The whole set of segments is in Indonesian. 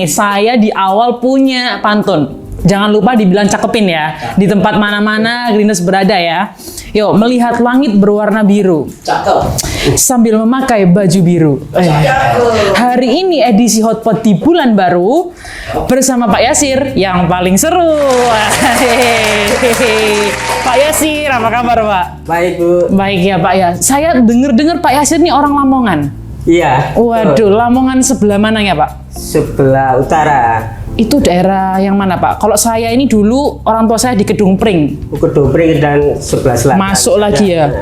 nih, saya di awal punya pantun. Jangan lupa dibilang cakepin ya. Di tempat mana-mana Greeners berada ya. Yuk, melihat langit berwarna biru. Cakep. Sambil memakai baju biru. Hari ini edisi Hotpot di bulan baru bersama Pak Yasir yang paling seru. Pak Yasir, apa kabar Pak? Baik Bu. Baik ya Pak ya. Saya dengar Pak Yasir ini orang Lamongan. Iya. Waduh, Lamongan sebelah mana ya Pak? Sebelah utara. Itu daerah yang mana Pak? Kalau saya ini dulu orang tua saya di Kedung Pring. Kedung Pring dan sebelah selatan. Masuk lagi ya?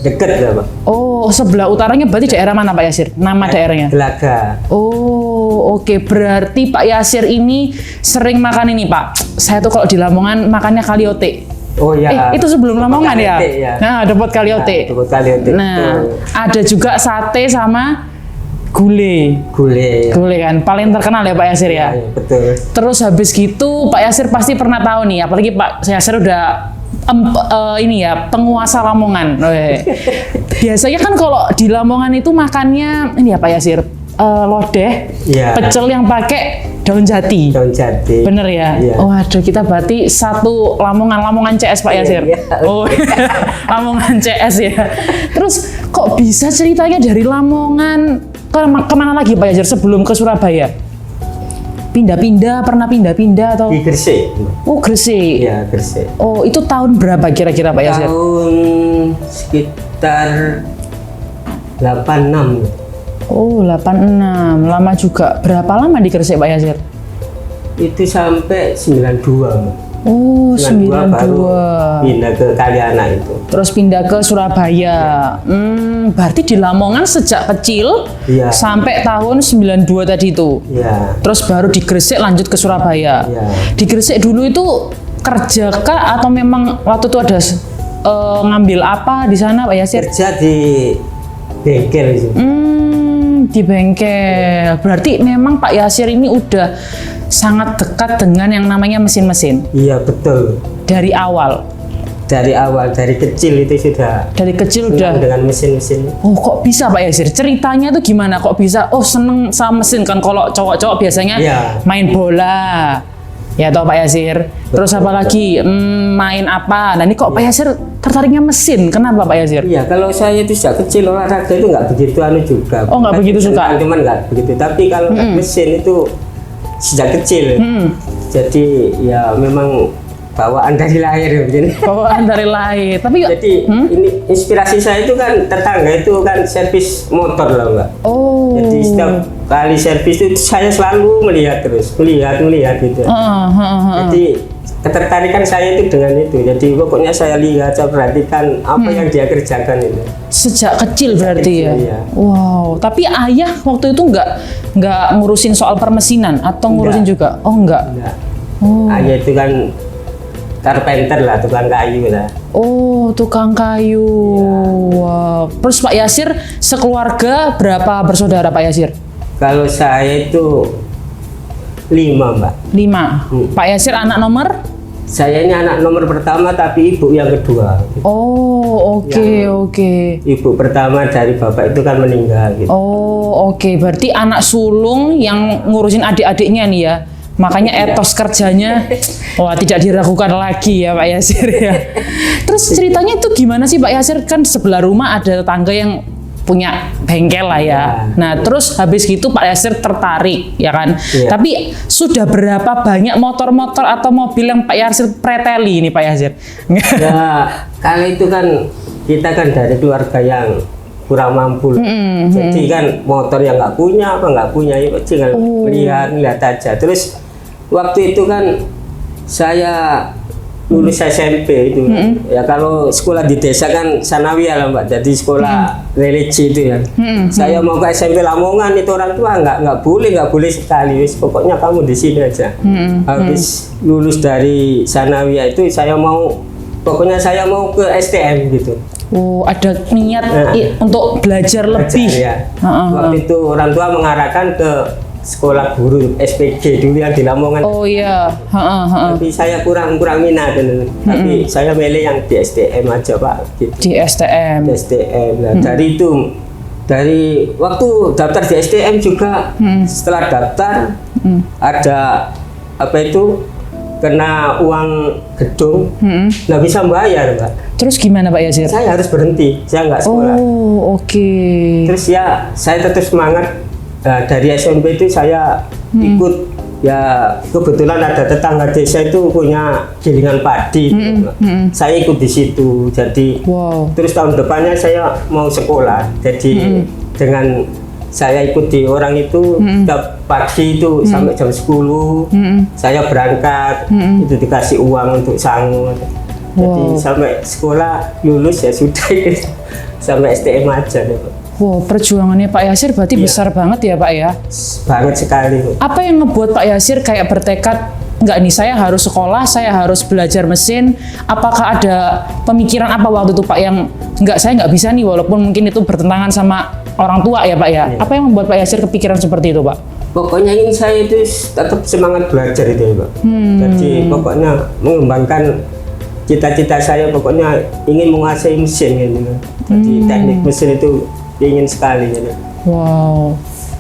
Dekat ya Pak. Oh, sebelah utaranya berarti daerah mana Pak Yasir? Nama daerahnya? Gelaga. Oh, oke. Berarti Pak Yasir ini sering makan ini Pak. Saya tuh kalau di Lamongan makannya kaliote. Oh ya. Itu sebelum Lamongan ya? Ya? Nah, depot kaliote. Depot kaliote. Nah, ada juga sate sama gulai. Gulai kan paling terkenal ya Pak Yasir ya. Ya, betul. Terus habis gitu Pak Yasir pasti pernah tahu nih, apalagi Pak Yasir udah ini ya penguasa Lamongan. Biasanya kan kalau di Lamongan itu makannya ini ya Pak Yasir, lodeh, ya. Pecel yang pakai daun jati. Daun jati. Bener ya? Ya. Waduh, kita berarti satu Lamongan CS Pak Yasir. Ya. Oh, Lamongan CS ya. Terus kok bisa ceritanya dari Lamongan kemana lagi Pak Yasir sebelum ke Surabaya? Pindah-pindah, pernah pindah-pindah atau? Di Gresik. Oh, Gresik. Iya, Gresik. Oh, itu tahun berapa kira-kira Pak Yasir? Tahun sekitar 86. Oh, 86. Lama juga. Berapa lama di Gresik Pak Yasir? Itu sampai 92. Oh, 92. Baru pindah ke Kalianak itu. Terus pindah ke Surabaya. Berarti di Lamongan sejak kecil Iya. sampai tahun 92 tadi itu. Iya. Terus baru di Gresik lanjut ke Surabaya. Iya. Di Gresik dulu itu kerja kah atau memang waktu itu ada ngambil apa di sana Pak Yasir? Kerja di bengkel itu. Di bengkel. Berarti memang Pak Yasir ini udah sangat dekat dengan yang namanya mesin-mesin. Iya, betul. Dari awal. Dari kecil itu sudah. Dari kecil senang udah. dengan mesin-mesin. Oh, kok bisa Pak Yasir? Ceritanya tuh gimana? Kok bisa? Oh, seneng sama mesin kan? Kalau cowok-cowok biasanya Iya. main bola. Ya toh Pak Yasir. Terus apa lagi? Main apa? Nah ini kok Pak Yasir tertariknya mesin? Kenapa Pak Yasir? Iya, kalau saya itu sejak kecil olahraga itu nggak begitu juga. Oh, nggak begitu suka? Cuman nggak begitu. Tapi kalau mesin itu sejak kecil. Jadi ya memang bawaan dari lahir begini. Bawaan dari lahir. Tapi Jadi ini inspirasi saya itu kan tetangga itu kan servis motor lah Mbak. oh. Jadi setiap kali servis itu saya selalu melihat gitu. Jadi ketertarikan saya itu dengan itu. Jadi pokoknya saya lihat, saya perhatikan apa yang dia kerjakan itu. Sejak kecil berarti kecil, ya? ya. Wow. Tapi ayah waktu itu nggak ngurusin soal permesinan atau ngurusin juga? Oh enggak. Enggak. Oh. Ayah itu kan carpenter lah, tukang kayu lah. Oh, tukang kayu. Wow. Terus Pak Yasir sekeluarga berapa bersaudara Pak Yasir? Kalau saya itu 5 Mbak. 5. Pak Yasir anak nomor? Saya ini anak nomor pertama tapi ibu yang kedua. Oh, oke. Ibu pertama dari bapak itu kan meninggal gitu. Oh, oke. Berarti anak sulung yang ngurusin adik-adiknya nih ya. Makanya etos kerjanya wah tidak diragukan lagi ya Pak Yasir ya. Terus ceritanya itu gimana sih Pak Yasir? Kan sebelah rumah ada tetangga yang punya bengkel lah ya. Nah, terus habis gitu Pak Yasir tertarik ya kan. Iya. Tapi sudah berapa banyak motor-motor atau mobil yang Pak Yasir preteli ini Pak Yasir? Ya, kalau itu kan kita kan dari keluarga yang kurang mampu. Jadi kan motor yang nggak punya ya tinggal lihat aja. Terus waktu itu kan saya lulus SMP itu. Ya kalau sekolah di desa kan sanawiyah lah Mbak. Jadi sekolah religi itu ya. Saya mau ke SMP Lamongan itu orang tua nggak boleh sekali. Pokoknya kamu di sini aja. Habis lulus dari sanawiyah itu pokoknya saya mau ke STM gitu. Oh, ada niat untuk belajar lebih. Ya. Waktu itu orang tua mengarahkan ke sekolah guru SPG dulu yang di Lamongan. Oh iya. Tapi saya kurang minat. Tapi saya milih yang di STM aja Pak. Gitu. Di STM. Di STM. Nah, dari waktu daftar di STM juga setelah daftar ada apa itu kena uang gedung, nggak bisa bayar, Mbak. Terus gimana Pak Yasir? Saya harus berhenti, saya nggak sekolah. Oh, oke. Terus ya saya tetap semangat. Dari SMP itu saya ikut, ya kebetulan ada tetangga desa itu punya gilingan padi, saya ikut di situ. Jadi terus tahun depannya saya mau sekolah. Jadi dengan saya ikuti orang itu setiap pagi itu sampai jam 10 saya berangkat, itu dikasih uang untuk sangu. Jadi sampai sekolah lulus ya sudah sampai STM aja deh. Wow, perjuangannya Pak Yasir berarti besar banget ya Pak ya? Banget sekali. Apa yang ngebuat Pak Yasir kayak bertekad, enggak nih saya harus sekolah, saya harus belajar mesin? Apakah ada pemikiran apa waktu itu Pak yang enggak, saya nggak bisa nih walaupun mungkin itu bertentangan sama orang tua ya Pak ya? Apa yang membuat Pak Yasir kepikiran seperti itu Pak? Pokoknya ingin saya itu tetap semangat belajar itu ya Pak. Jadi pokoknya mengembangkan cita-cita saya, pokoknya ingin menguasai mesin gitu. Jadi teknik mesin itu ingin sekali gitu. Wow.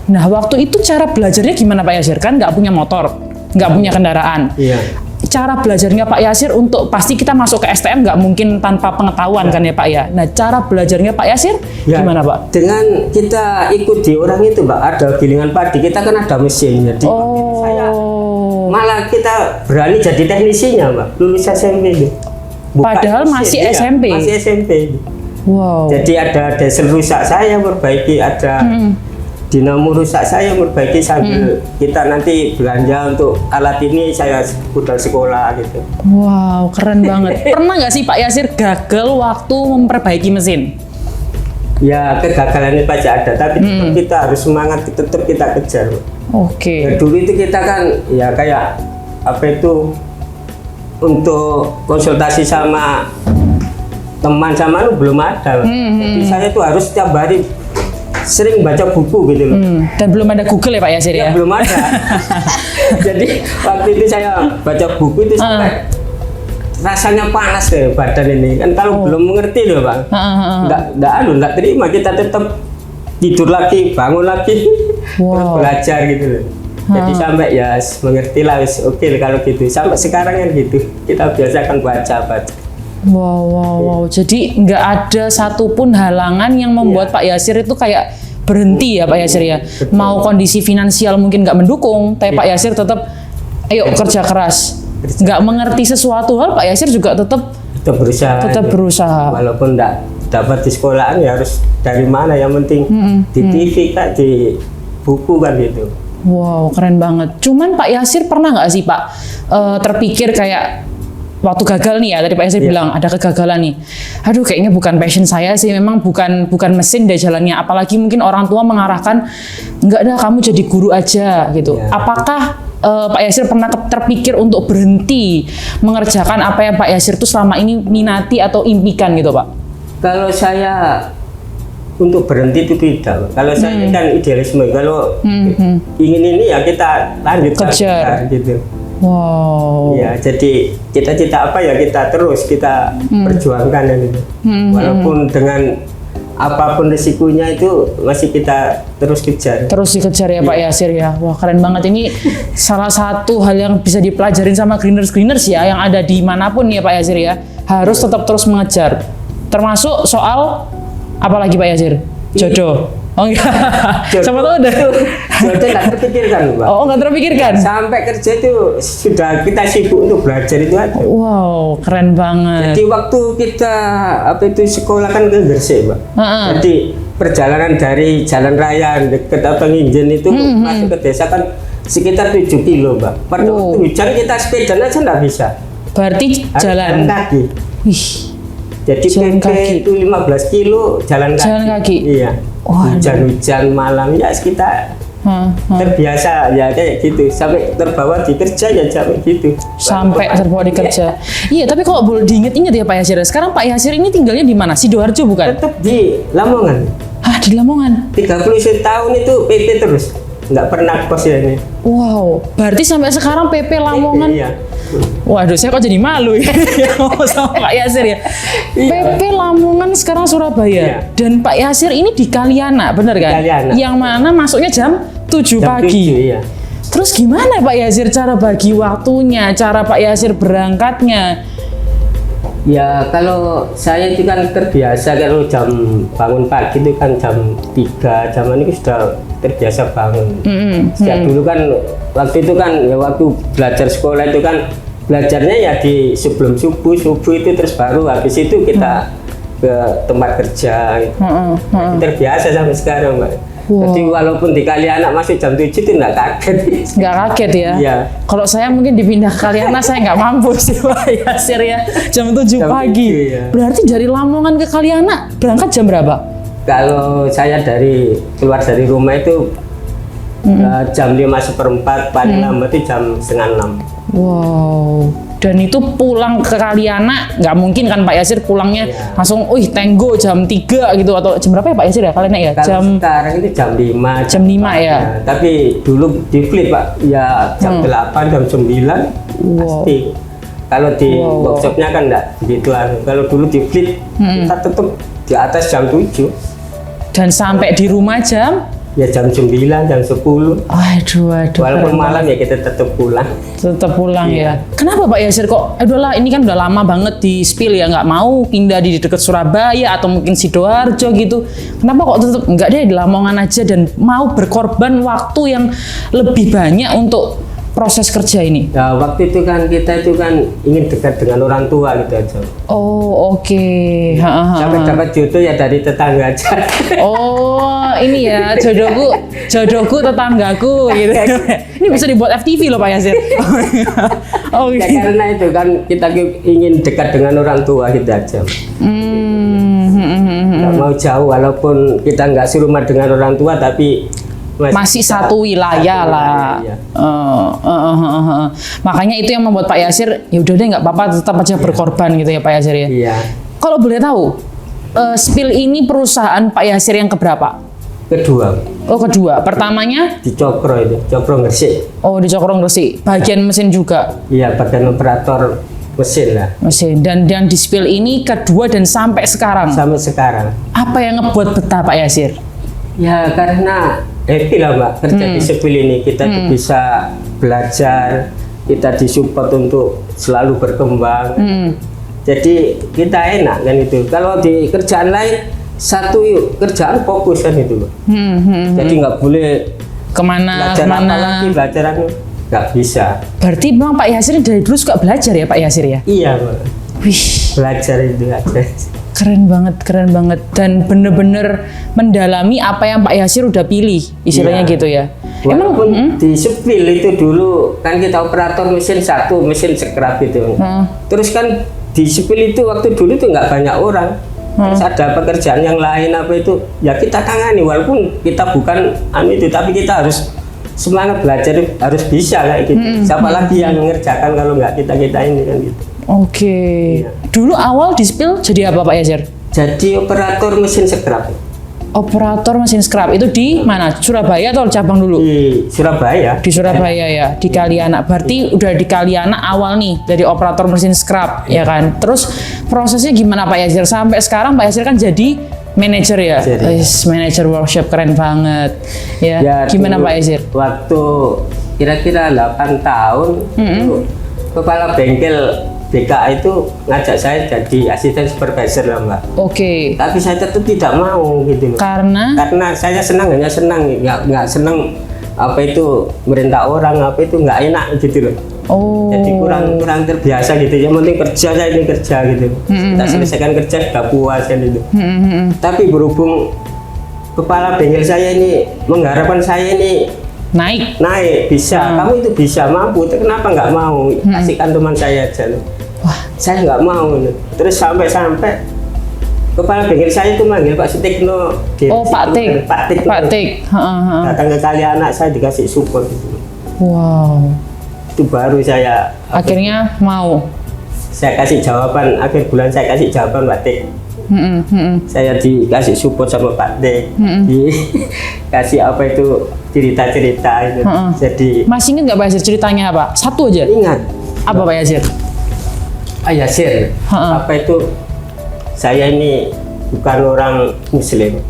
Nah waktu itu cara belajarnya gimana Pak Yasir? Kan nggak punya motor, nggak punya kendaraan. Iya. Cara belajarnya Pak Yasir untuk pasti kita masuk ke STM nggak mungkin tanpa pengetahuan kan ya Pak ya. Nah cara belajarnya Pak Yasir gimana Pak? Dengan kita ikut di orang itu Pak, ada gilingan padi, kita kan ada mesin. Jadi saya malah kita berani jadi teknisinya Pak, lulus SMP itu. Padahal masih SMP. Masih SMP. Wow. Jadi ada diesel rusak saya perbaiki, ada dinamo rusak saya perbaiki, sambil kita nanti belanja untuk alat ini saya budal sekolah gitu. Wow, keren banget. Pernah nggak sih Pak Yasir gagal waktu memperbaiki mesin? Ya kegagalan itu pasti ada, tapi tetap kita harus semangat, tetap kita kejar. Oke. Ya, dulu itu kita kan ya kayak apa itu, untuk konsultasi sama teman sama lu belum ada. Jadi saya tuh harus setiap hari sering baca buku gitu loh. Dan belum ada Google ya Pak Yasir ya? Belum ada. Jadi waktu itu saya baca buku itu sampai rasanya panas deh badan ini. Kan kalau belum mengerti loh Bang. Nggak terima, kita tetap tidur lagi, bangun lagi, terus belajar gitu loh. Jadi sampai ya mengerti lah, oke kalau gitu. Sampai sekarang kan gitu, kita biasakan baca. Wow. Jadi nggak ada satupun halangan yang membuat Pak Yasir itu kayak berhenti ya Pak Yasir ya. Betul. Mau kondisi finansial mungkin nggak mendukung, tapi Pak Yasir tetap ayo kerja keras. Nggak mengerti sesuatu hal, Pak Yasir juga tetap berusaha. Walaupun nggak dapat di sekolahan ya harus dari mana, yang penting di TV kan, di buku kan gitu. Wow, keren banget. Cuman Pak Yasir pernah nggak sih Pak terpikir kayak waktu gagal nih ya, tadi Pak Yasir bilang ada kegagalan nih. Aduh, kayaknya bukan passion saya sih, memang bukan mesin deh jalannya. Apalagi mungkin orang tua mengarahkan, enggak dah kamu jadi guru aja gitu. Apakah Pak Yasir pernah terpikir untuk berhenti mengerjakan apa yang Pak Yasir tuh selama ini minati atau impikan gitu Pak? Kalau saya untuk berhenti itu tidak. Kalau saya kan idealisme, kalau ingin ini ya kita lanjutkan gitu. Wow. Ya, jadi cita-cita apa ya kita perjuangkan gitu. Walaupun dengan apapun risikonya itu masih kita terus kejar. Terus dikejar ya Pak Yasir ya. Wah, keren banget. Ini salah satu hal yang bisa dipelajarin sama greeners ya yang ada di manapun ya Pak Yasir ya. Harus tetap terus mengejar. Termasuk soal apa lagi Pak Yasir? Jodoh. Oh enggak. Siapa tahu udah. Jodoh nggak terpikirkan, Pak. Oh, nggak terpikirkan. Sampai kerja itu sudah kita sibuk untuk belajar itu aja. Wow, keren banget. Jadi waktu kita sekolah kan ke Gresik, Pak. Jadi perjalanan dari jalan raya dekat Nginjen itu masuk ke desa kan sekitar 7 kilo, Pak. Pada waktu hujan kita sepeda aja nggak bisa. Berarti jalan kaki. Wih. Jadi PP itu 15 kilo jalan kaki. Jalan kaki. Iya. Hujan-hujan malam ya kita terbiasa ya kayak gitu, sampai terbawa di kerja ya sampai gitu. Sampai terbawa di kerja. Iya, tapi kalau boleh diinget-inget ya Pak Yasir. Sekarang Pak Yasir ini tinggalnya di mana? Sidoarjo bukan? Tetap di Lamongan. Di Lamongan. 31 tahun itu PP terus. Nggak pernah kos ya ini. Wow, berarti sampai sekarang PP Lamongan. Iya. Waduh, saya kok jadi malu ya ngomong sama Pak Yasir ya. PP Lamongan sekarang Surabaya. Dan Pak Yasir ini di Kaliana, bener kan? Kaliana. Yang mana masuknya jam 7 pagi. 7, iya. Terus gimana Pak Yasir cara bagi waktunya, cara Pak Yasir berangkatnya? Ya kalau saya itu kan terbiasa kalau jam bangun pagi itu kan jam 3 zaman itu sudah terbiasa bangun. Sejak dulu kan waktu itu kan ya waktu belajar sekolah itu kan belajarnya ya di sebelum subuh itu terus baru habis itu kita ke tempat kerja gitu. Terbiasa sampai sekarang Mbak. Jadi walaupun di Kalianak masih jam 7 itu nggak kaget. Nggak kaget ya? Iya. Kalau saya mungkin dipindah ke Kalianak saya nggak mampu sih Pak Yasir ya. Jam 7 pagi. 7, ya. Berarti dari Lamongan ke Kalianak berangkat jam berapa? Kalau saya keluar dari rumah itu jam 5:15 paling lambat itu jam 5:30. Wow. Dan itu pulang ke Kalianak nggak mungkin kan Pak Yasir pulangnya langsung, tenggo jam 3 gitu atau jam berapa ya Pak Yasir ya Kalianak ya? Kalau sekarang itu jam 5. Jam 5 ya. Tapi dulu di Fleet Pak, ya jam 8, jam 9 pasti. Kalau di workshopnya kan enggak begituan. Kalau dulu di Fleet kita tetap di atas jam 7. Dan sampai di rumah jam? Ya jam 9, jam 10. Aduh. Walaupun malam ya kita tetap pulang. Tetap pulang ya. Kenapa Pak Yasir kok? Lah ini kan udah lama banget di Spill ya, nggak mau pindah di dekat Surabaya atau mungkin Sidoarjo gitu. Kenapa kok tetap nggak deh di Lamongan aja dan mau berkorban waktu yang lebih banyak untuk proses kerja ini? Ya waktu itu kan kita itu kan ingin dekat dengan orang tua gitu aja. Oh oke. Sampai dapat jodoh ya dari tetangga aja. Oh ini ya jodohku tetanggaku gitu. Ini bisa dibuat FTV loh Pak Yasir. Oh ya, karena itu kan kita ingin dekat dengan orang tua gitu aja. Nggak mau jauh walaupun kita nggak serumah dengan orang tua tapi masih satu wilayah lah. Iya. Makanya itu yang membuat Pak Yasir ya udah deh nggak apa-apa tetap aja berkorban gitu ya Pak Yasir ya. Iya. Kalau boleh tahu, Spill ini perusahaan Pak Yasir yang keberapa? Kedua. Oh kedua. Pertamanya? Di Cokro itu, Cokro Gresik. Oh di Cokro Gresik. Bagian mesin juga? Iya, bagian operator mesin lah. Mesin. Dan di Spill ini kedua dan sampai sekarang? Sampai sekarang. Apa yang ngebuat betah Pak Yasir? Ya karena happy lah Mbak kerja di Spill ini. Kita bisa belajar, kita disupport untuk selalu berkembang. Jadi kita enak kan itu. Kalau di kerjaan lain satu kerjaan fokus kan itu. Jadi nggak boleh kemana lagi belajaran nggak bisa. Berarti memang Pak Yasir dari dulu suka belajar ya Pak Yasir ya? Iya Mbak. Wih. Belajar itu aja. Keren banget dan bener-bener mendalami apa yang Pak Yasir udah pilih istilahnya gitu ya. Walaupun di Spill itu dulu kan kita operator mesin satu, mesin scrap itu. Terus kan di Spill itu waktu dulu itu nggak banyak orang. Terus ada pekerjaan yang lain apa itu ya kita tangani walaupun kita bukan itu tapi kita harus semangat belajar harus bisa kayak gitu. Siapa lagi yang mengerjakan kalau nggak kita ini kan gitu. Oke. Dulu awal di Spill jadi apa Pak Yasir? Jadi operator mesin scrap. Operator mesin scrap itu di mana? Surabaya atau cabang dulu? Di Surabaya. Di Surabaya ya, di Kalianak. Berarti udah di Kalianak awal nih dari operator mesin scrap ya kan. Terus prosesnya gimana Pak Yasir? Sampai sekarang Pak Yasir kan jadi manajer ya. Manajer workshop keren banget. Ya gimana Pak Yasir? Waktu kira-kira 8 tahun itu kepala bengkel BKA itu ngajak saya jadi asisten supervisor lah Mbak. Oke. Tapi saya tetap tidak mau gitu loh. Karena saya hanya senang, nggak senang apa itu merintah orang apa itu nggak enak gitu loh. Oh. Jadi kurang terbiasa gitu. Yang penting kerja saya ini kerja gitu. Kita selesaikan kerja sudah puas kan itu. Tapi berhubung kepala bengkel saya ini mengharapkan saya ini naik bisa, kamu itu bisa mampu, kenapa nggak mau kasihkan teman saya aja loh. Wah, saya nggak mau. Terus sampai kepala bengkel saya itu manggil Pak Sutikno. Oh, Pak Tik. Datang ke Kalianak saya dikasih support. Wow. Itu baru saya akhirnya mau. Saya kasih jawaban akhir bulan saya kasih jawaban Pak Tik. Saya dikasih support sama Pak Tik. Dikasih apa itu cerita-cerita itu. Jadi masih ingat nggak Pak Yasir ceritanya apa? Satu aja. Ingat. Apa Pak Yasir? Yasir, apa itu saya ini bukan orang Muslim,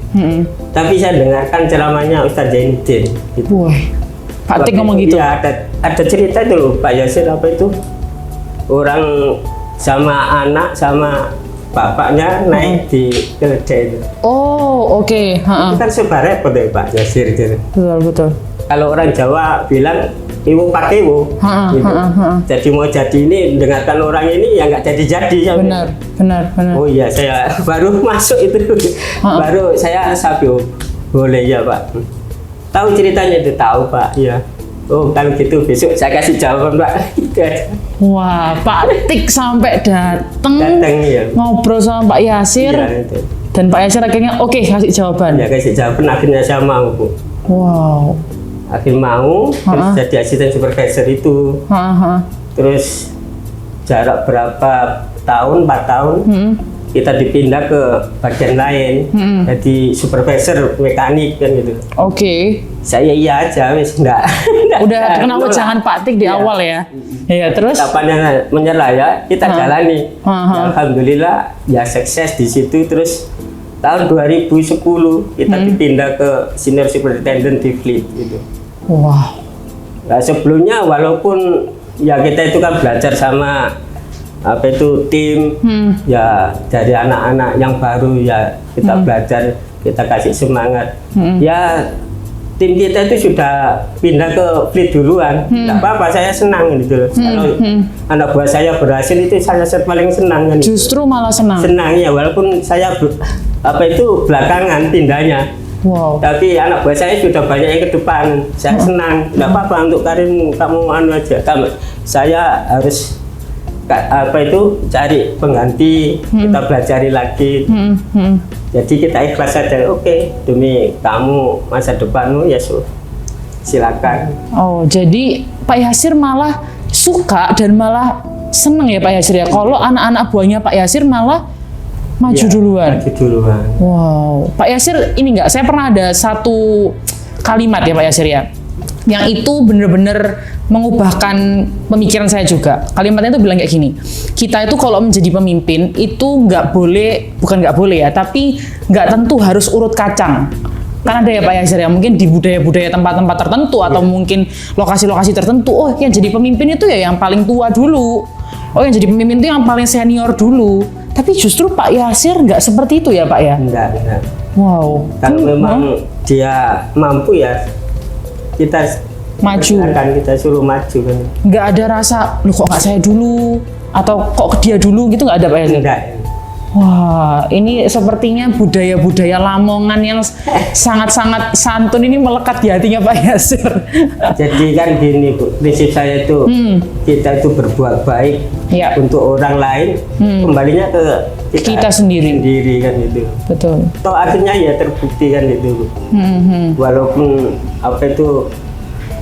tapi saya dengarkan ceramahnya Ustadz Zainuddin. Gitu. Pak Tik ngomong gitu? Ya ada cerita itu loh Pak Yasir, apa itu orang sama anak sama bapaknya naik di keledai itu. Oh, oke. Itu kan serba repot ya Pak Yasir gitu. Betul. Kalau orang Jawa bilang ibu pakai ibu, gitu. Jadi mau jadi ini dengarkan orang ini ya nggak jadi. Benar. Oh iya, saya baru masuk itu, baru saya sapi, boleh ya Pak. Tahu ceritanya itu, tahu Pak, ya. Oh kalau gitu besok saya kasih jawaban Pak. Gitu aja. Wah, Pak Tik sampai datang Ya. ngobrol sama Pak Yasir, Iya, itu. dan Pak Yasir akhirnya oke kasih jawaban. Ya kasih jawaban, akhirnya saya mau Bu. Wow. Akhirnya mau, terus jadi asisten supervisor itu. Terus jarak berapa tahun, 4 tahun, kita dipindah ke bagian lain, jadi supervisor mekanik kan gitu. Oke. Saya iya aja, wis enggak. Udah kenapa jangan Pak Tik di awal ya? Iya, terus? Tapannya menyerah ya, kita jalani. Ya, alhamdulillah ya sukses di situ. Terus tahun 2010 kita dipindah ke senior superintendent di Fleet gitu. Wow. Nah, sebelumnya walaupun ya kita itu kan belajar sama apa itu tim, ya dari anak-anak yang baru ya kita belajar, kita kasih semangat. Ya tim kita itu sudah pindah ke Fleet duluan, nggak apa-apa, saya senang gitu. Kalau anak buah saya berhasil itu saya paling senang kan. Justru malah senang. Senang ya, walaupun saya apa itu belakangan pindahnya. Wow. Tapi anak buah saya sudah banyak yang ke depan. Saya senang. Nggak apa-apa untuk karirmu, kamu anu aja. Saya harus apa itu cari pengganti, kita pelajari lagi. Jadi kita ikhlas saja. Oke, demi kamu masa depanmu ya silakan. Oh, jadi Pak Yasir malah suka dan malah seneng ya Pak Yasir ya. Kalau anak-anak buahnya Pak Yasir malah maju duluan. Maju duluan. Wow, Pak Yasir ini enggak, saya pernah ada satu kalimat ya Pak Yasir ya, yang itu bener-bener mengubahkan pemikiran saya juga. Kalimatnya itu bilang kayak gini, kita itu kalau menjadi pemimpin itu nggak boleh, bukan nggak boleh ya, tapi nggak tentu harus urut kacang. Kan ada ya Pak Yasir ya, mungkin di budaya-budaya tempat-tempat tertentu atau mungkin lokasi-lokasi tertentu, oh yang jadi pemimpin itu ya yang paling tua dulu, oh yang jadi pemimpin itu yang paling senior dulu. Tapi justru Pak Yasir nggak seperti itu ya Pak ya? Enggak. Wow. Kalau memang dia mampu ya kita maju. Kita suruh maju kan. Nggak ada rasa, loh kok nggak saya dulu atau kok dia dulu gitu, nggak ada Pak Yasir? Enggak. Wah, ini sepertinya budaya-budaya Lamongan yang sangat-sangat santun ini melekat di hatinya Pak Yasir. Jadi kan gini Bu, prinsip saya itu kita itu berbuat baik untuk orang lain, kembalinya ke kita sendiri kan itu. Betul. Toh akhirnya ya terbukti kan itu Bu. Walaupun apa itu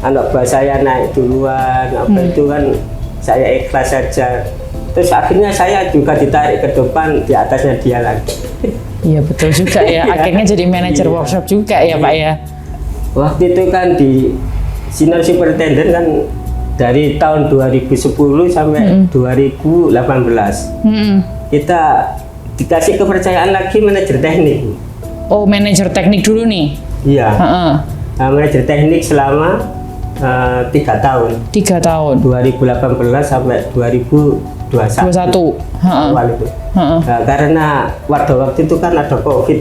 anak buah saya naik duluan, apa itu kan saya ikhlas saja. Terus akhirnya saya juga ditarik ke depan, di atasnya dia lagi. Iya betul juga ya, akhirnya jadi manajer workshop juga ya Pak ya. Waktu itu kan di senior superintendent kan dari tahun 2010 sampai 2018. Kita dikasih kepercayaan lagi manajer teknik. Oh, manajer teknik dulu nih? Iya. Manajer teknik selama 3 tahun. 3 tahun. 2018 sampai 2021. Awal itu. Nah, karena waktu itu kan ada COVID.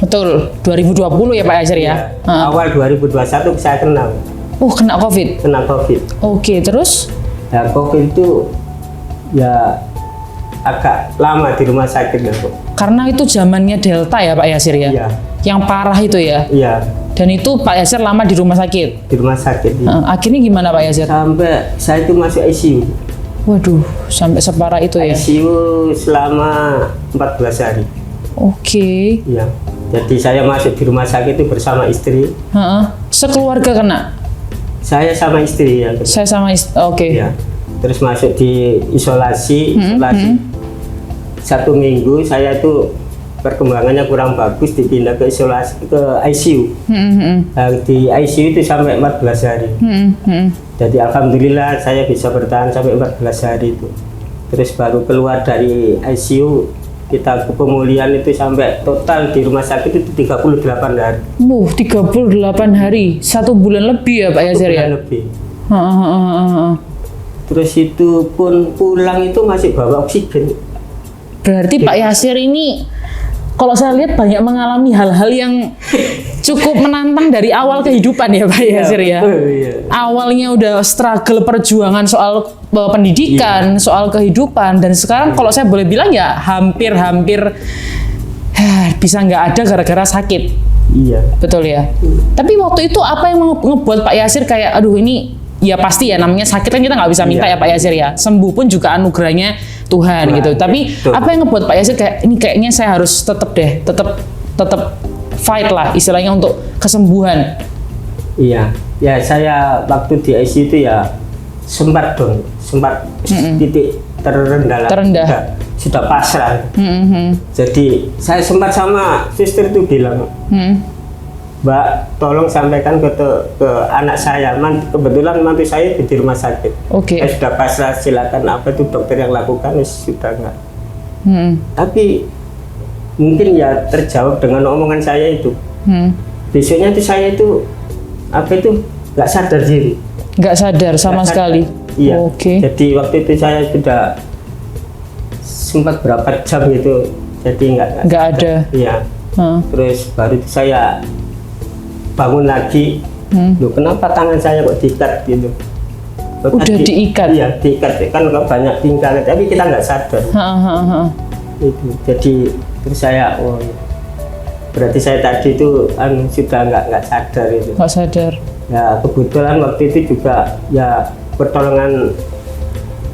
Betul. 2020 ya Pak Yasir ya? Awal 2021 saya kena. Oh, kena COVID? Kena COVID. Oke, terus? Nah, COVID itu ya agak lama di rumah sakit ya, Bu. Karena itu zamannya Delta ya Pak Yasir ya? Iya. Yang parah itu ya? Iya. Dan itu Pak Yasir lama di rumah sakit? Di rumah sakit. Iya. Akhirnya gimana Pak Yasir? Sampai saya itu masuk ICU. Waduh, sampai separah itu ya? ICU selama 14 hari. Oke. Iya. Jadi saya masuk di rumah sakit itu bersama istri. Sekeluarga kena? Saya sama istri ya. Saya sama istri, oke. Iya. Terus masuk di isolasi. 1 minggu saya tuh perkembangannya kurang bagus, dipindah ke isolasi ke ICU. Nah, di ICU itu sampai 14 hari. Jadi alhamdulillah saya bisa bertahan sampai 14 hari itu. Terus baru keluar dari ICU kita ke pemulihan itu sampai total di rumah sakit itu 38 hari. 38 hari, 1 bulan lebih ya Pak Yasir ya? 1 bulan lebih. Heeh. Terus itu pun pulang itu masih bawa oksigen. Berarti Pak Yasir ini kalau saya lihat banyak mengalami hal-hal yang cukup menantang dari awal kehidupan ya Pak Yasir ya. Iya. Awalnya udah struggle perjuangan soal pendidikan, soal kehidupan, dan sekarang kalau saya boleh bilang ya hampir bisa nggak ada gara-gara sakit. Iya. Betul ya. Tapi waktu itu apa yang ngebuat Pak Yasir kayak aduh ini ya pasti ya namanya sakit kan kita nggak bisa minta ya Pak Yasir ya. Sembuh pun juga anugerahnya Tuhan gitu. Tapi apa yang ngebuat Pak Yasir kayak ini kayaknya saya harus tetap fight lah istilahnya untuk kesembuhan. Iya. Ya saya waktu di ICU itu ya sempat titik terendah. Sudah pasrah. Jadi saya sempat sama suster itu bilang, Mbak, tolong sampaikan ke anak saya. Kebetulan mantu saya di rumah sakit. Oke. Saya sudah pasrah, silakan apa itu dokter yang lakukan, sudah enggak. Tapi mungkin ya terjawab dengan omongan saya itu. Besoknya itu saya itu nggak sadar diri. Nggak sadar sama sekali. Iya. Oke. Jadi waktu itu saya sudah sempat berapa jam gitu. Jadi nggak ada. Iya. Terus baru itu saya bangun lagi. Loh, kenapa tangan saya kok diikat gitu? Udah diikat? Iya, diikat. Kan kok banyak tingkah, tapi kita nggak sadar. Itu. Jadi terus saya, berarti saya tadi itu sudah nggak sadar itu. Nggak sadar. Ya kebetulan waktu itu juga ya pertolongan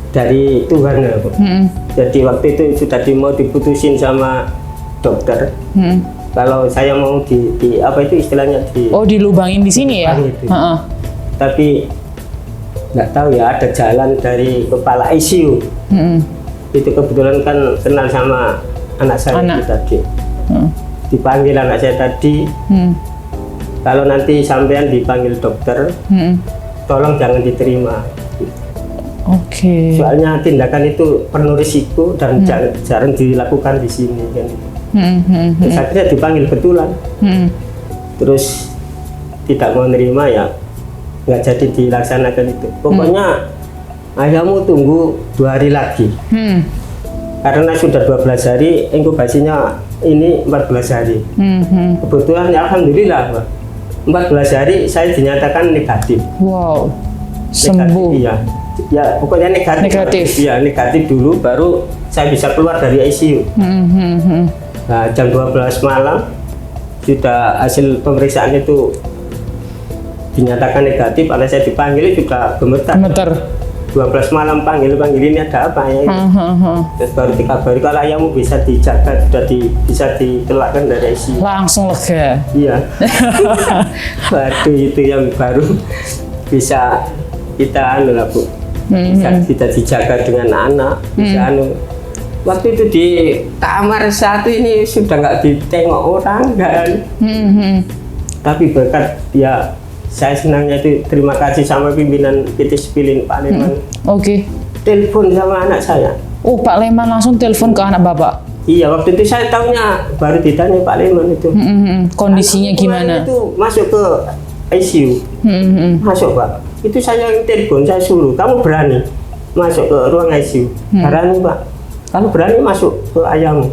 dari Tuhan ya. Jadi waktu itu sudah mau diputusin sama dokter. Kalau saya mau di apa itu istilahnya dilubangin di sini ya. Tapi nggak tahu ya ada jalan dari kepala ICU. Itu kebetulan kan kenal sama anak saya tadi. Dipanggil anak saya tadi. Kalau nanti sampean dipanggil dokter, tolong jangan diterima. Oke. Soalnya tindakan itu penuh risiko dan jarang dilakukan di sini kan. Terus akhirnya dipanggil betulan. Terus tidak mau nerima ya nggak jadi dilaksanakan itu. Pokoknya ayahmu tunggu 2 hari lagi. Karena sudah 12 hari, inkubasinya ini 14 hari. Kebetulan ya alhamdulillah, Pak. 14 hari saya dinyatakan negatif. Wow, sembuh. Iya, ya pokoknya negatif. Iya, negatif dulu, baru saya bisa keluar dari ICU. Nah, jam 12 malam sudah hasil pemeriksaan itu dinyatakan negatif. Karena saya dipanggil juga gemetar. 12 malam panggil ini ada apa ya? Terus baru dikabari kalau ayahmu bisa dijaga, sudah bisa dikeluarkan dari ICU. Langsung lega. Iya. Waduh, itu yang baru bisa kita Bu. Bisa dijaga dengan anak. Bisa Waktu itu di kamar 1 ini sudah nggak ditengok orang kan. Tapi berkat ya saya senangnya itu terima kasih sama pimpinan PT Spilin Pak Leman. Oke. Telepon sama anak saya. Oh, Pak Leman langsung telepon ke anak Bapak? Iya, waktu itu saya tahunya baru ditanya Pak Leman itu. Kondisinya gimana? Itu masuk ke ICU. Masuk Pak. Itu saya yang telepon, saya suruh, kamu berani masuk ke ruang ICU? Berani Pak. Kamu berani masuk ke ayahmu?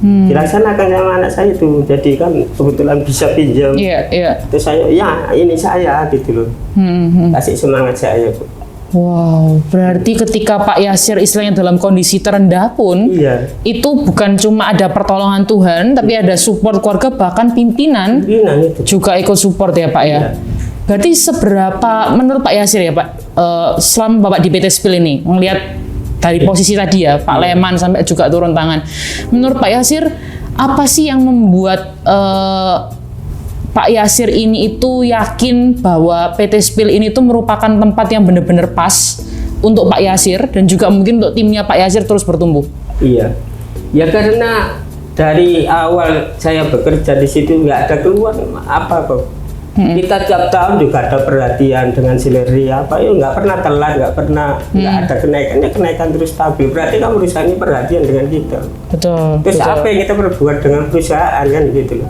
Dilaksanakan sama anak saya itu, jadi kan kebetulan bisa pinjam. Iya. Terus saya, ya ini saya gitu loh. Kasih semangat saya. Wow, berarti ketika Pak Yasir istilahnya dalam kondisi terendah pun, itu bukan cuma ada pertolongan Tuhan, tapi ada support keluarga, bahkan pimpinan itu juga ikut support ya Pak ya. Berarti seberapa menurut Pak Yasir ya Pak, selama Bapak di PT Spil ini, melihat dari posisi tadi ya, Pak Leman sampai juga turun tangan. Menurut Pak Yasir, apa sih yang membuat Pak Yasir ini itu yakin bahwa PT Spil ini tuh merupakan tempat yang benar-benar pas untuk Pak Yasir dan juga mungkin untuk timnya Pak Yasir terus bertumbuh? Iya, ya karena dari awal saya bekerja di situ nggak ada keluhan apa kok. Kita tiap tahun juga ada perhatian dengan sileri apa, ya nggak pernah telat, nggak pernah nggak ada kenaikannya, kenaikan terus stabil. Berarti kan perusahaan ini perhatian dengan kita. Betul. Terus apa yang kita perbuat dengan perusahaan kan gitu loh.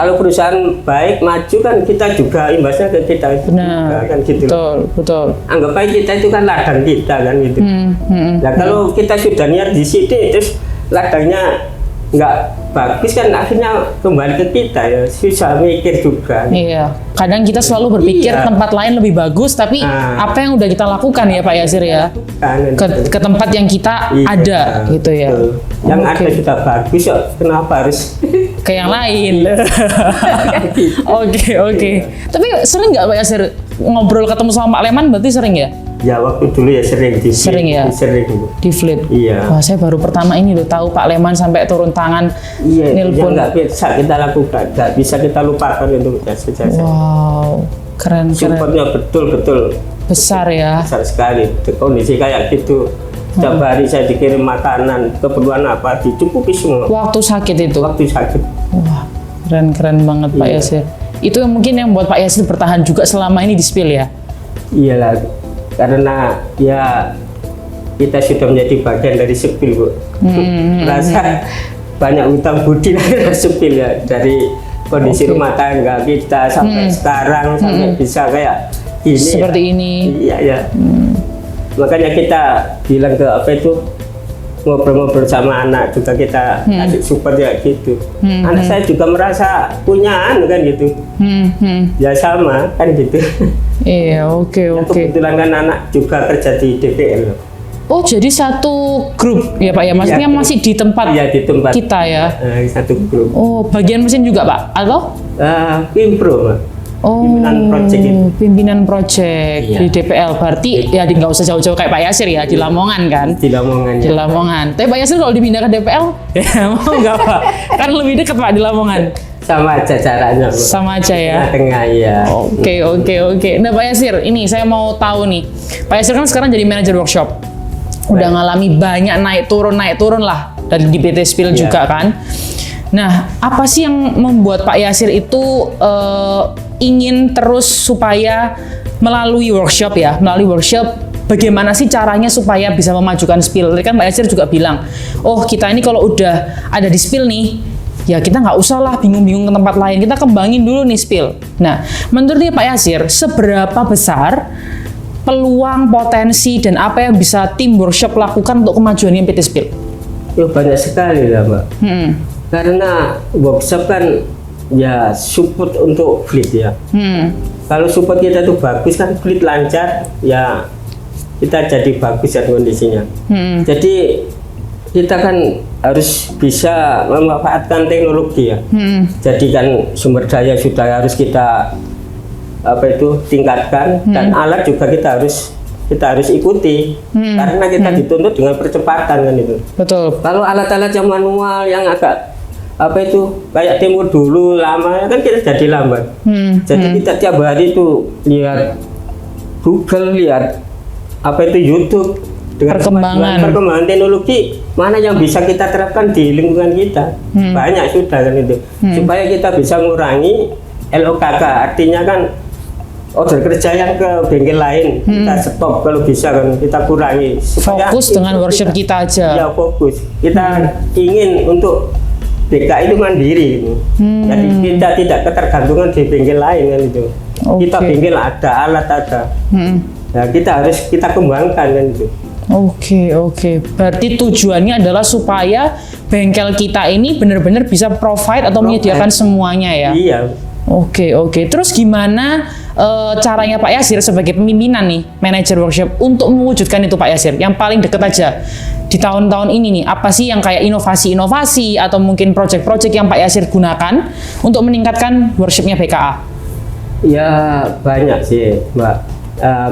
Kalau perusahaan baik maju kan kita juga imbasnya ke kita juga, kan gitu loh. Betul. Anggap aja kita itu kan ladang kita kan gitu. Nah kalau kita sudah niat di sini terus ladangnya nggak bagus kan akhirnya kembali ke kita ya, susah mikir juga. Iya, kadang kita selalu berpikir tempat lain lebih bagus, tapi apa yang udah kita lakukan ya Pak Yasir ya, ke tempat yang kita ada gitu ya. Yang ada sudah bagus ya, kenapa harus ke yang lain? Oke. Tapi sering nggak Pak Yasir ngobrol ketemu sama Pak Leman? Berarti sering ya? Ya waktu dulu ya sering di Fleet. Iya. Wah, saya baru pertama ini loh tahu Pak Leman sampai turun tangan nelpon. Nggak bisa kita lakukan, nggak bisa kita lupakan untuk jasa-jasa. Wow, keren. Supportnya betul-betul besar ya. Besar sekali. Kondisi kayak gitu. Setiap hari saya dikirim makanan, keperluan apa dicukupi semua. Waktu sakit itu. Wah, keren banget Pak Yasir. Itu yang mungkin yang buat Pak Yasir bertahan juga selama ini di Spill ya. Iyalah, karena ya kita sudah menjadi bagian dari Spill, Bu. Rasa banyak utang budi dari Spill ya, dari kondisi rumah tangga kita sampai sekarang sampai bisa kayak ini. Seperti ya. ini. Iya ya. Makanya kita bilang ke apa itu, ngobrol-ngobrol sama anak juga kita kasih support ya gitu. Anak saya juga merasa punya kan gitu. Ya sama kan gitu. Iya, oke. Kebetulan kan anak juga kerja di DPL. Oh, jadi satu grup ya Pak ya? Maksudnya masih di tempat, di tempat kita ya? Satu grup. Oh, bagian mesin juga Pak? Atau? Pimpro Pak. Pimpinan project di DPL. Berarti ya nggak usah jauh-jauh kayak Pak Yasir ya, di Lamongan kan? Di Lamongan. Di Lamongan. Tapi Pak Yasir kalau dipindah ke DPL, ya mau nggak Pak? Kan lebih dekat Pak di Lamongan. Sama aja caranya. Sama aja ya. Tengah ya. Oke. Nah Pak Yasir, ini saya mau tahu nih. Pak Yasir kan sekarang jadi manajer workshop. Udah ngalami banyak naik turun lah dari di PT Spill juga kan. Nah, apa sih yang membuat Pak Yasir itu ingin terus supaya melalui workshop bagaimana sih caranya supaya bisa memajukan Spill? Tadi kan Pak Yasir juga bilang, oh kita ini kalau udah ada di Spill nih, ya kita nggak usah lah bingung-bingung ke tempat lain, kita kembangin dulu nih Spill. Nah, menurut Pak Yasir, seberapa besar peluang, potensi, dan apa yang bisa tim workshop lakukan untuk kemajuannya PT Spill? Banyak sekali lah Mbak. Karena workshop kan ya support untuk fleet ya. Kalau support kita tuh bagus kan, fleet lancar, ya kita jadi bagus ya kondisinya. Jadi kita kan harus bisa memanfaatkan teknologi ya. Jadi kan sumber daya sudah harus kita tingkatkan, dan alat juga kita harus ikuti karena kita dituntut dengan percepatan kan itu. Betul. Kalau alat-alat yang manual yang agak kayak timur dulu lama kan kita jadi lambat. Jadi kita tiap hari itu lihat Google, lihat YouTube dengan perkembangan teknologi mana yang bisa kita terapkan di lingkungan kita. Banyak sudah kan itu. Supaya kita bisa mengurangi LOKK, artinya kan order kerja yang ke bengkel lain kita stop, kalau bisa kan kita kurangi. Fokus dengan workshop kita aja. Ya fokus. Kita ingin untuk BK itu mandiri gitu. Jadi kita tidak ketergantungan di bengkel lain kan itu. Kita bengkel ada, alat ada. Nah, kita kembangkan kan itu. Oke. Berarti tujuannya adalah supaya bengkel kita ini benar-benar bisa provide atau menyediakan semuanya ya. Iya. Oke. Terus gimana caranya Pak Yasir sebagai pemimpinan nih, manajer workshop untuk mewujudkan itu Pak Yasir? Yang paling dekat aja di tahun-tahun ini nih, apa sih yang kayak inovasi-inovasi atau mungkin project-project yang Pak Yasir gunakan untuk meningkatkan workshopnya BKA? Ya banyak sih Mbak.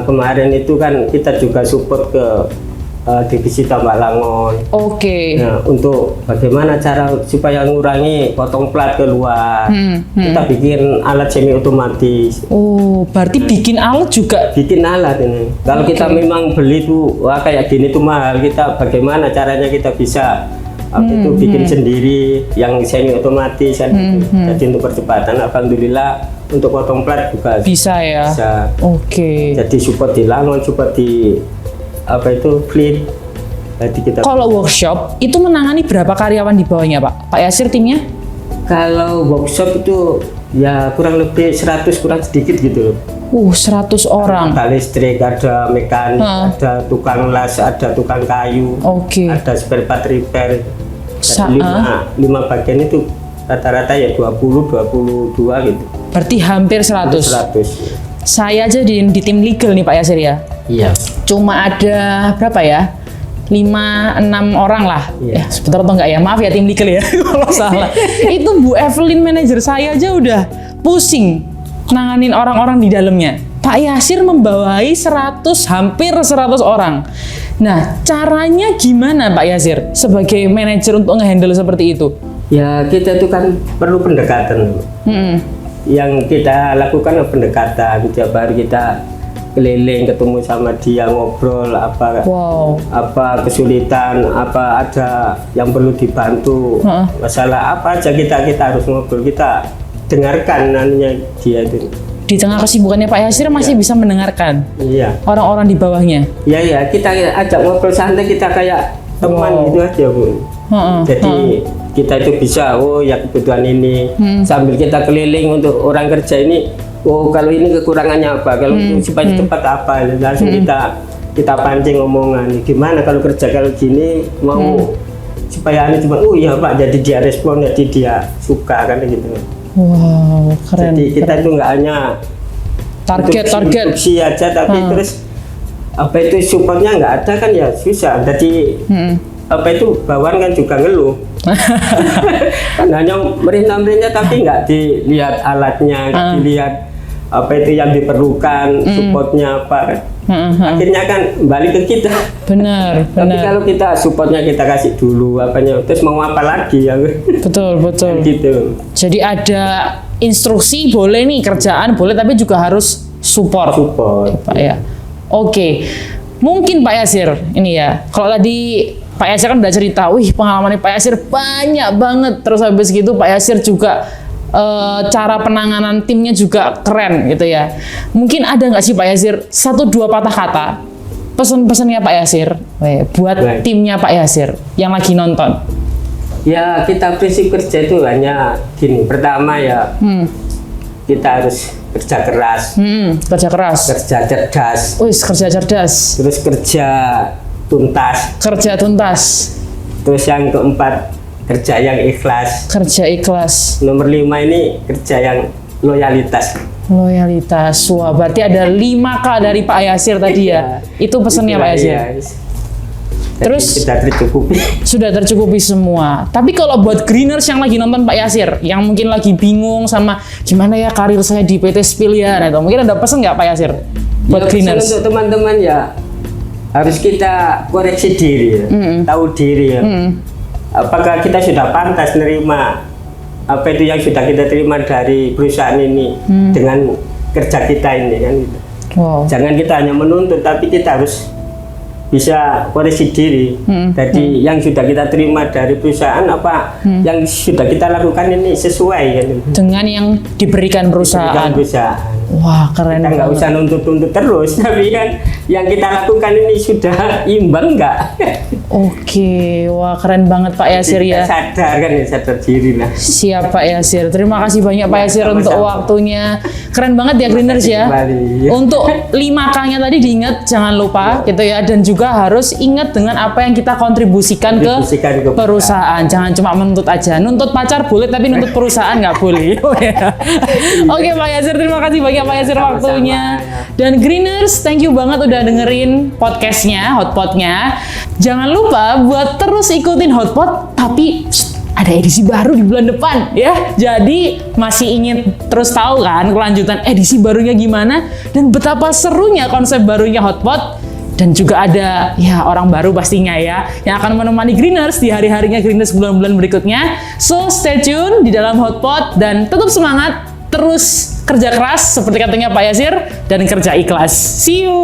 Kemarin itu kan kita juga support ke divisi tambak langon. Nah, untuk bagaimana cara supaya mengurangi potong plat keluar, kita bikin alat semi otomatis. Berarti bikin alat juga? Bikin alat ini. Kalau kita memang beli tuh kayak gini tuh mahal, kita bagaimana caranya kita bisa apa itu bikin sendiri yang semi otomatis kan gitu. Jadi untuk percepatan alhamdulillah untuk potong plat juga Bisa ya. bisa. Oke. Jadi support di Langon, support di apa itu Fleet. Jadi kita Kalau workshop itu menangani berapa karyawan di bawahnya, Pak? Pak Yasir timnya? kalau workshop itu ya kurang lebih 100 kurang sedikit gitu. 100 orang. Ada listrik, ada mekanik, ada tukang las, ada tukang kayu, Oke. ada spare part repair. Sa- Jadi lima bagian itu rata-rata ya 22 gitu. Berarti hampir 100. 100. Saya aja di tim legal nih Pak Yasir ya. Iya. Cuma ada berapa ya? 5-6 orang lah. Iya. Sebentar atau enggak ya? Maaf ya tim legal ya kalau salah. Itu Bu Evelyn manajer saya aja udah pusing nanganin orang-orang di dalamnya. Pak Yasir membawahi hampir 100 orang. Nah, caranya gimana Pak Yasir sebagai manajer untuk ngehandle seperti itu? Ya kita itu kan perlu pendekatan. Yang kita lakukan adalah pendekatan. Tiap hari kita keliling ketemu sama dia, ngobrol apa kesulitan, apa ada yang perlu dibantu, masalah apa aja kita harus ngobrol, kita dengarkan nantinya dia itu. Di tengah kesibukannya Pak Yasir masih bisa mendengarkan Iya. orang-orang di bawahnya. Iya, kita ajak ngobrol santai, kita kayak teman gitu aja Bu. Jadi kita itu bisa, oh ya kebutuhan ini, sambil kita keliling untuk orang kerja ini, oh kalau ini kekurangannya apa, kalau supaya cepat apa, langsung kita pancing omongan, gimana kalau kerja kalau gini mau supaya ini cuma, oh iya Pak, jadi dia respon, jadi dia suka kan gitu. Wow, keren. Jadi kita itu nggak hanya target instruksi aja, tapi terus apa itu supportnya nggak ada kan ya susah. Jadi apa itu bawaan kan juga ngeluh. Kan hanya merintah tapi nggak dilihat alatnya, nggak dilihat apa itu yang diperlukan, supportnya apa. Akhirnya kan balik ke kita. Benar. Tapi kalau kita supportnya kita kasih dulu apanya, terus mau apa lagi ya? Betul. Gitu. Jadi ada instruksi boleh nih, kerjaan boleh, tapi juga harus support. Pak ya. Oke. Mungkin Pak Yasir ini ya. Kalau tadi Pak Yasir kan udah cerita, wih pengalamannya Pak Yasir banyak banget. Terus habis gitu Pak Yasir juga cara penanganan timnya juga keren gitu ya. Mungkin ada nggak sih Pak Yasir 1-2 patah kata pesan-pesannya Pak Yasir buat timnya Pak Yasir yang lagi nonton? Ya kita prinsip kerja itu hanya gini. Pertama ya kita harus kerja keras, kerja cerdas, kerja cerdas, terus kerja tuntas, terus yang keempat kerja yang ikhlas, nomor 5 ini kerja yang loyalitas. Wah, berarti ada 5K dari Pak Yasir tadi ya. Itu pesannya Pak Yasir. Terus sudah tercukupi semua. Tapi kalau buat greeners yang lagi nonton Pak Yasir, yang mungkin lagi bingung sama gimana ya karir saya di PT Spill ya, nah, mungkin ada pesan nggak Pak Yasir buat greeners? Untuk teman-teman ya harus kita koreksi diri, tahu diri ya. Apakah kita sudah pantas menerima apa itu yang sudah kita terima dari perusahaan ini dengan kerja kita ini kan gitu. Jangan kita hanya menuntut, tapi kita harus bisa koreksi diri. Jadi yang sudah kita terima dari perusahaan apa yang sudah kita lakukan ini sesuai kan dengan yang diberikan perusahaan. Wah, keren. Kita nggak usah nuntut-nuntut terus, tapi kan yang kita lakukan ini sudah imbang nggak? Oke, wah keren banget Pak Yasir ya. Sadar diri lah. Siap Pak Yasir. Terima kasih banyak Pak Yasir untuk waktunya. Keren banget ya greeners ya. Untuk 5K-nya tadi diingat, jangan lupa gitu ya. Dan juga harus ingat dengan apa yang kita kontribusikan ke perusahaan. Jangan cuma menuntut aja. Nuntut pacar boleh, tapi nuntut perusahaan nggak boleh. Oke Pak Yasir, terima kasih banyak Pak Yasir waktunya. Dan greeners, thank you banget udah dengerin podcastnya, Hotpotnya. Jangan lupa buat terus ikutin Hotpot, tapi ada edisi baru di bulan depan ya. Jadi masih ingin terus tahu kan kelanjutan edisi barunya gimana dan betapa serunya konsep barunya Hotpot. Dan juga ada ya orang baru pastinya ya yang akan menemani greeners di hari-harinya greeners bulan-bulan berikutnya. So stay tune di dalam Hotpot dan tetap semangat, terus kerja keras seperti katanya Pak Yasir dan kerja ikhlas. See you.